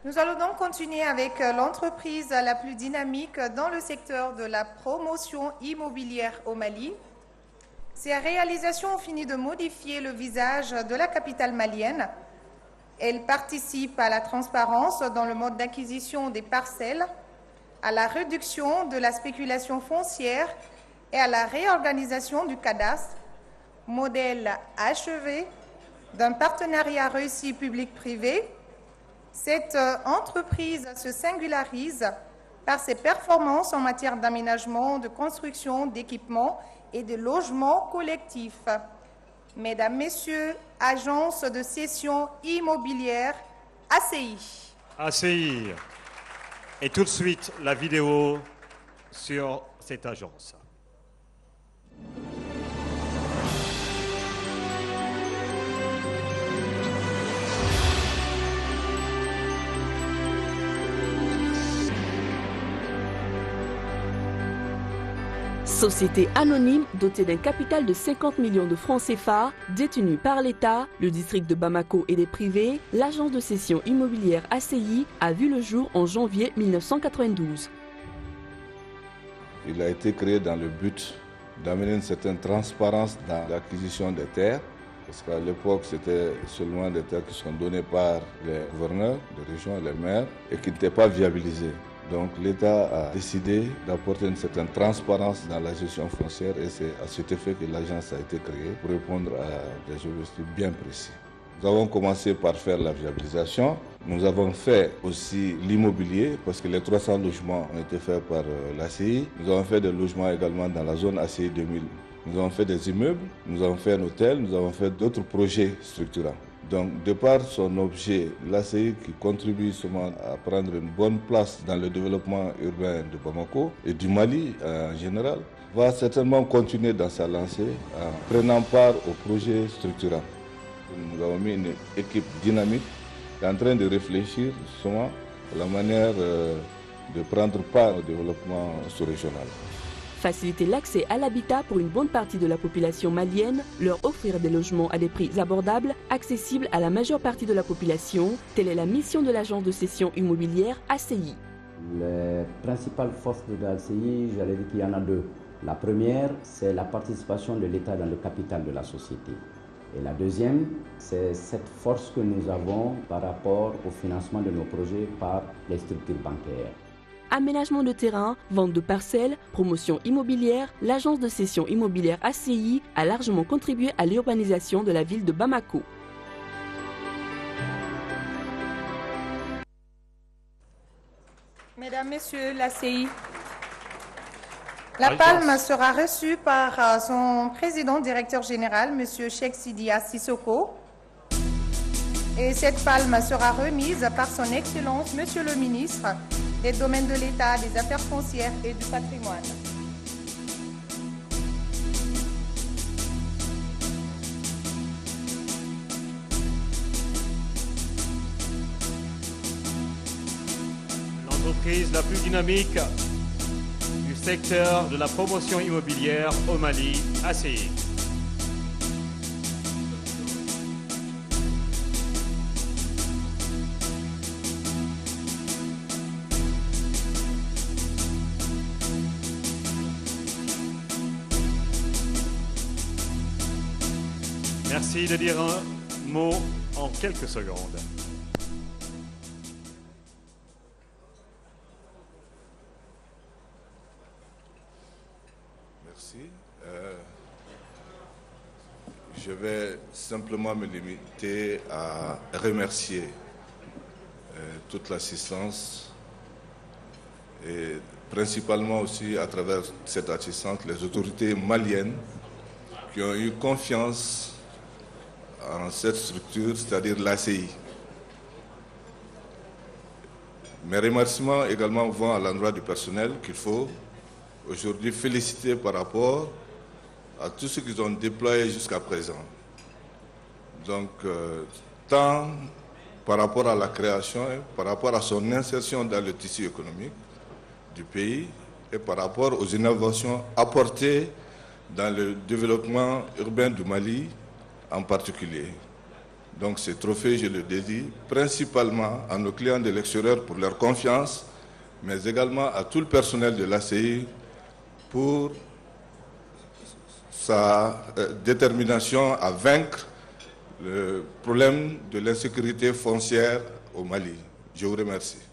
Nous allons donc continuer avec l'entreprise la plus dynamique dans le secteur de la promotion immobilière au Mali. Ces réalisations ont fini de modifier le visage de la capitale malienne. Elles participent à la transparence dans le mode d'acquisition des parcelles, à la réduction de la spéculation foncière et à la réorganisation du cadastre, modèle achevé d'un partenariat réussi public-privé. Cette entreprise se singularise par ses performances en matière d'aménagement, de construction, d'équipement et de logement collectif. Mesdames, Messieurs, agence de cession immobilière ACI. ACI. Et tout de suite, la vidéo sur cette agence. Société anonyme dotée d'un capital de 50 millions de francs CFA, détenue par l'État, le district de Bamako et des privés, l'agence de cession immobilière ACI a vu le jour en janvier 1992. Il a été créé dans le but d'amener une certaine transparence dans l'acquisition des terres, parce qu'à l'époque, c'était seulement des terres qui sont données par les gouverneurs de région et les maires et qui n'étaient pas viabilisées. Donc l'État a décidé d'apporter une certaine transparence dans la gestion foncière et c'est à cet effet que l'agence a été créée pour répondre à des objectifs bien précis. Nous avons commencé par faire la viabilisation. Nous avons fait aussi l'immobilier parce que les 300 logements ont été faits par l'ACI. Nous avons fait des logements également dans la zone ACI 2000. Nous avons fait des immeubles, nous avons fait un hôtel, nous avons fait d'autres projets structurants. Donc, de par son objet, l'ACI qui contribue seulement à prendre une bonne place dans le développement urbain de Bamako et du Mali en général, va certainement continuer dans sa lancée en prenant part aux projets structurants. Nous avons mis une équipe dynamique qui est en train de réfléchir justement à la manière de prendre part au développement sous-régional. Faciliter l'accès à l'habitat pour une bonne partie de la population malienne, leur offrir des logements à des prix abordables, accessibles à la majeure partie de la population, telle est la mission de l'agence de cession immobilière ACI. Les principales forces de l'ACI, j'allais dire qu'il y en a deux. La première, c'est la participation de l'État dans le capital de la société. Et la deuxième, c'est cette force que nous avons par rapport au financement de nos projets par les structures bancaires. Aménagement de terrain, vente de parcelles, promotion immobilière, l'agence de cession immobilière ACI a largement contribué à l'urbanisation de la ville de Bamako. Mesdames, Messieurs, l'ACI. La palme sera reçue par son président directeur général, M. Cheikh Sidia Sissoko. Et cette palme sera remise par son Excellence, Monsieur le ministre des Domaines de l'État, des Affaires foncières et du patrimoine. L'entreprise la plus dynamique du secteur de la promotion immobilière au Mali, ACI. Merci de dire un mot en quelques secondes. Merci. Je vais simplement me limiter à remercier toute l'assistance et principalement aussi à travers cette assistance les autorités maliennes qui ont eu confiance en cette structure, c'est-à-dire l'ACI. Mes remerciements également vont à l'endroit du personnel qu'il faut aujourd'hui féliciter par rapport à tout ce qu'ils ont déployé jusqu'à présent. Donc, tant par rapport à la création, par rapport à son insertion dans le tissu économique du pays et par rapport aux innovations apportées dans le développement urbain du Mali en particulier. Donc ces trophées, je le dédie principalement à nos clients de l'extérieur pour leur confiance, mais également à tout le personnel de l'ACI pour sa détermination à vaincre le problème de l'insécurité foncière au Mali. Je vous remercie.